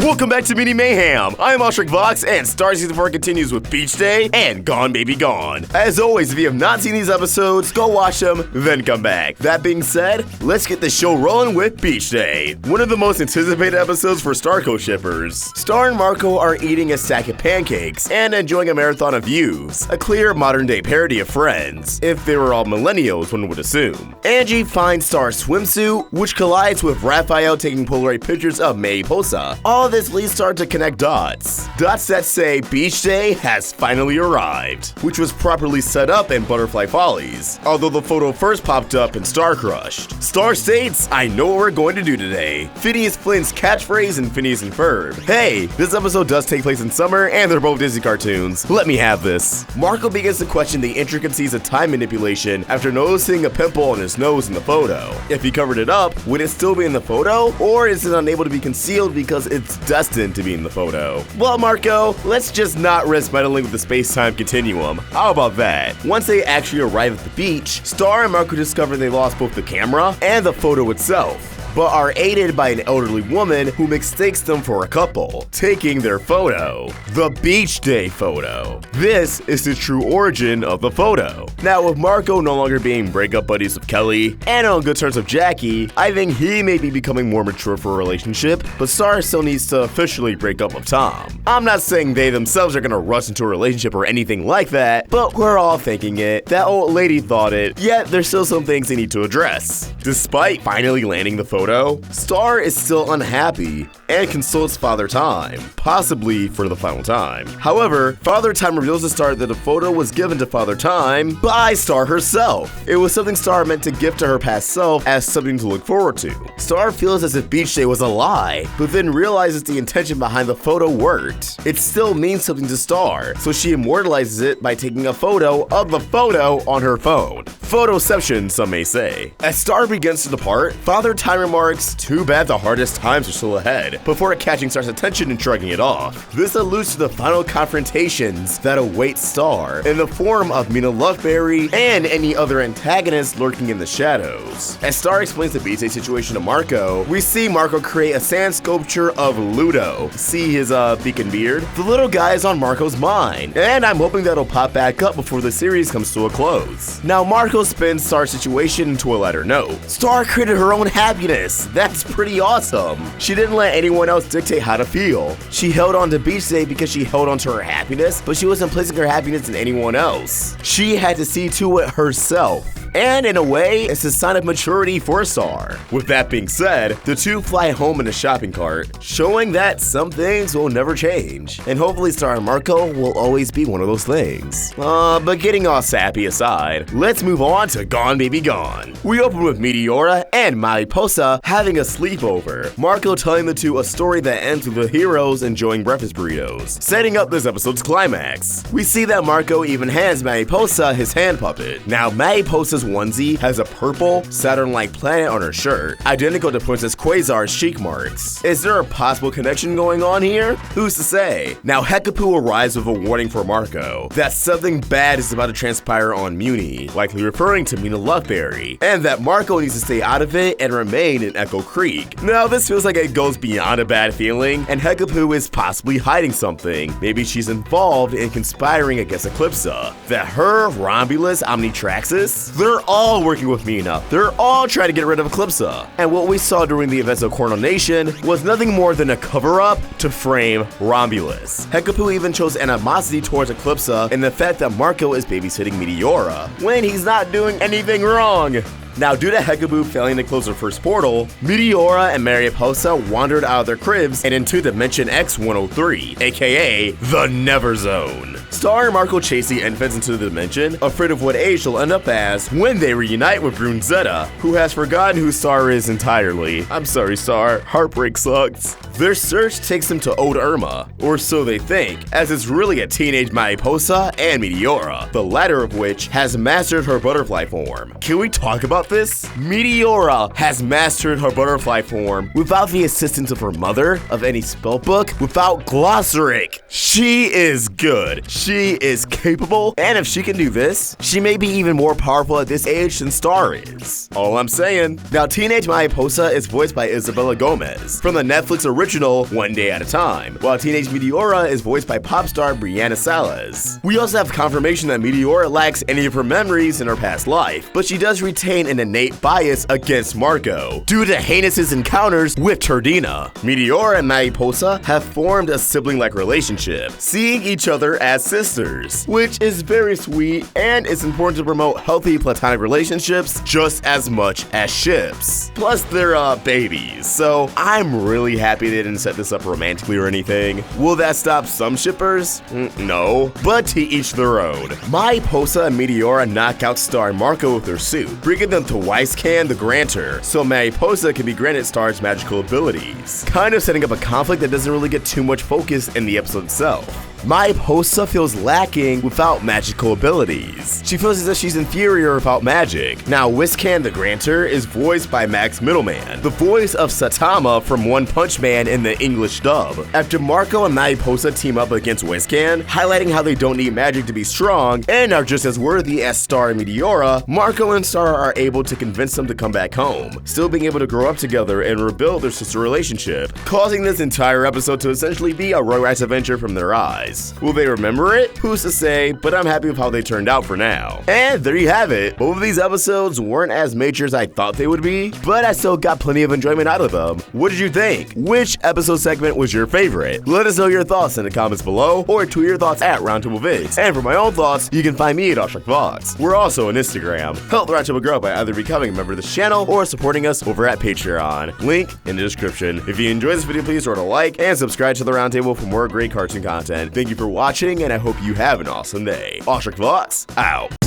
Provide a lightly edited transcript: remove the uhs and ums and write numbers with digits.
Welcome back to Mini Mayhem. I'm Oshrik Vox, and Star Season 4 continues with Beach Day and Gone Baby Gone. As always, if you have not seen these episodes, go watch them, then come back. That being said, let's get the show rolling with Beach Day, one of the most anticipated episodes for Starco shippers. Star and Marco are eating a stack of pancakes and enjoying a marathon of views, a clear modern-day parody of Friends, if they were all millennials, one would assume. Angie finds Star's swimsuit, which collides with Raphael taking Polaroid pictures of Mariposa. All this leads Star to connect dots. Dots that say Beach Day has finally arrived, which was properly set up in Butterfly Follies, although the photo first popped up in Star Crushed. Star states, "I know what we're going to do today." Phineas Flint's catchphrase in Phineas and Ferb. Hey, this episode does take place in summer, and they're both Disney cartoons. Let me have this. Marco begins to question the intricacies of time manipulation after noticing a pimple on his nose in the photo. If he covered it up, would it still be in the photo, or is it unable to be concealed because it's destined to be in the photo? Well, Marco, let's just not risk meddling with the space-time continuum. How about that? Once they actually arrive at the beach, Star and Marco discover they lost both the camera and the photo itself, but are aided by an elderly woman who mistakes them for a couple, taking their photo. The Beach Day photo. This is the true origin of the photo. Now, with Marco no longer being breakup buddies with Kelly and on good terms with Jackie, I think he may be becoming more mature for a relationship, but Star still needs to officially break up with Tom. I'm not saying they themselves are gonna rush into a relationship or anything like that, but we're all thinking it. That old lady thought it, yet there's still some things they need to address. Despite finally landing the photo, Star is still unhappy and consults Father Time, possibly for the final time. However, Father Time reveals to Star that the photo was given to Father Time by Star herself. It was something Star meant to gift to her past self as something to look forward to. Star feels as if Beach Day was a lie, but then realizes the intention behind the photo worked. It still means something to Star, so she immortalizes it by taking a photo of the photo on her phone. Photoception, some may say. As Star begins to depart, Father Time remarks, "Too bad the hardest times are still ahead," before catching Star's attention and shrugging it off. This alludes to the final confrontations that await Star in the form of Mina Loveberry and any other antagonists lurking in the shadows. As Star explains the Beach Day situation to Marco, we see Marco create a sand sculpture of Ludo. See his beak and beard? The little guy is on Marco's mind, and I'm hoping that'll pop back up before the series comes to a close. Now, Marco spins Star's situation into a lighter note. Star created her own happiness. That's pretty awesome. She didn't let anyone else dictate how to feel. She held on to Beach Day because she held on to her happiness, but she wasn't placing her happiness in anyone else. She had to see to it herself. And in a way, it's a sign of maturity for Star. With that being said, the two fly home in a shopping cart, showing that some things will never change. And hopefully Star and Marco will always be one of those things. But getting all sappy aside, let's move on to Gone Baby Gone. We open with Meteora and Mariposa having a sleepover, Marco telling the two a story that ends with the heroes enjoying breakfast burritos, setting up this episode's climax. We see that Marco even hands Mariposa his hand puppet. Now, Mariposa's onesie has a purple, Saturn-like planet on her shirt, identical to Princess Quasar's cheek marks. Is there a possible connection going on here? Who's to say? Now, Hekapoo arrives with a warning for Marco that something bad is about to transpire on Muni, likely referring to Mina Loveberry, and that Marco needs to stay out of it and remain in Echo Creek. Now, this feels like it goes beyond a bad feeling, and Hekapoo is possibly hiding something. Maybe she's involved in conspiring against Eclipsa. That her, Romulus, Omnitraxis, they're all working with Mina. They're all trying to get rid of Eclipsa. And what we saw during the events of Coronation was nothing more than a cover-up to frame Romulus. Hekapoo even shows animosity towards Eclipsa in the fact that Marco is babysitting Meteora, when he's not doing anything wrong. Now, due to Hekapoo failing to close her first portal, Meteora and Mariposa wandered out of their cribs and into Dimension X-103, aka the Never Zone. Star and Marco chase the infants into the dimension, afraid of what age they'll end up as when they reunite with Brunzetta, who has forgotten who Star is entirely. I'm sorry, Star. Heartbreak sucks. Their search takes them to Old Irma, or so they think, as it's really a teenage Mariposa and Meteora, the latter of which has mastered her butterfly form. Can we talk about this? Meteora has mastered her butterfly form without the assistance of her mother, of any spellbook, without glossaric. She is good. She is capable, and if she can do this, she may be even more powerful at this age than Star is. All I'm saying. Now, Teenage Meteora is voiced by Isabella Gomez from the Netflix original One Day at a Time, while Teenage Meteora is voiced by pop star Brianna Salas. We also have confirmation that Meteora lacks any of her memories in her past life, but she does retain an innate bias against Marco due to heinous encounters with Turdina. Meteora and Meteora have formed a sibling-like relationship, seeing each other as sisters, which is very sweet, and it's important to promote healthy platonic relationships just as much as ships. Plus, they're babies, so I'm really happy they didn't set this up romantically or anything. Will that stop some shippers? No, but to each their own. Meteora and Meteora knock out Star and Marco with their suit, bringing them to Weiscan the Granter, so Meteora can be granted Star's magical abilities, kind of setting up a conflict that doesn't really get too much focus in the episode itself. Meteora feels lacking without magical abilities. She feels as if she's inferior without magic. Now, Weiscan the Granter is voiced by Max Middleman, the voice of Saitama from One Punch Man in the English dub. After Marco and Meteora team up against Weiscan, highlighting how they don't need magic to be strong and are just as worthy as Star and Meteora, Marco and Star are able to convince them to come back home, still being able to grow up together and rebuild their sister relationship, causing this entire episode to essentially be a Rugrats adventure from their eyes. Will they remember it? Who's to say, but I'm happy with how they turned out for now. And there you have it. Both of these episodes weren't as major as I thought they would be, but I still got plenty of enjoyment out of them. What did you think? Which episode segment was your favorite? Let us know your thoughts in the comments below, or tweet your thoughts at Roundtable Vids. And for my own thoughts, you can find me at MikeCatSU. We're also on Instagram. Help the Roundtable grow by either becoming a member of this channel or supporting us over at Patreon. Link in the description. If you enjoyed this video, please throw it a like and subscribe to the Roundtable for more great cartoon content. Thank you for watching, and I hope you have an awesome day. MikeCatSU out.